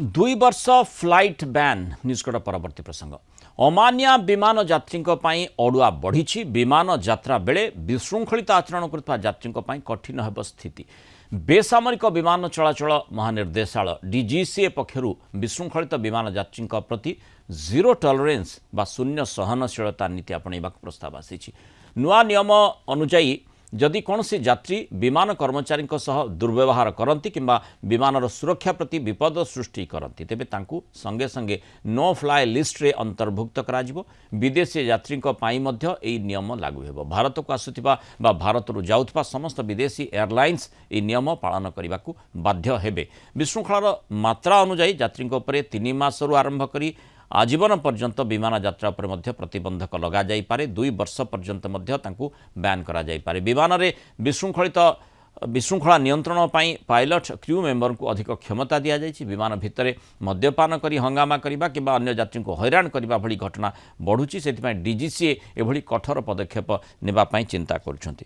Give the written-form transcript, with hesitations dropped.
दुई वर्ष flight ban निष्कट परवर्ती प्रसंग अमानिया विमान यात्री अड़ुआ बढ़ी विमान यात्रा बेले विशृंखलित आचरण कर कठिन हेब स्थिति बेसामरिक विमान चलाचल महानिर्देशालय डीजीसीए पक्षर विशृंखलित विमान यात्री प्रति जीरो टॉलरेंस बा शून्य सहनशीलता नीति आपणैबाक प्रस्ताव आसी नुआ नियम अनुजाई जदि कौन सी यात्री विमान कर्मचारी दुर्व्यवहार करती किंबा विमान सुरक्षा प्रति विपद सृष्टि करती तेबे तांकू संगे संगे नो फ्लाए लिस्ट रे अंतर्भुक्त करा जिवो। विदेशी यात्री एही नियम लागू हेबो। भारत को आसुथिबा बा भारत रु जाउथबा समस्त विदेशी एयरलाइंस एही नियम पालन करबाकू बाध्य हेबे। विशृंखलार मात्रा अनुसार यात्री उपरे 3 मासरू आरंभ करी आजीवन पर्यंत विमान यात्रा पर प्रतिबंधक लगा जाई पारे। 2 वर्ष पर्यंत बैन करा जाई पारे। विमान रे विशृंखला नियंत्रण पायलट क्रू मेंबर को अधिक क्षमता दि जाइछि। विमान भितर मद्यपान करी हंगामा करिबा किंबा अन्य यात्री को हैरान करिबा भली घटना बढ़ुछि। सेथिपाई डीजीसीए एभली कठोर पदक्षेप नेबा चिंता करुछन्ति।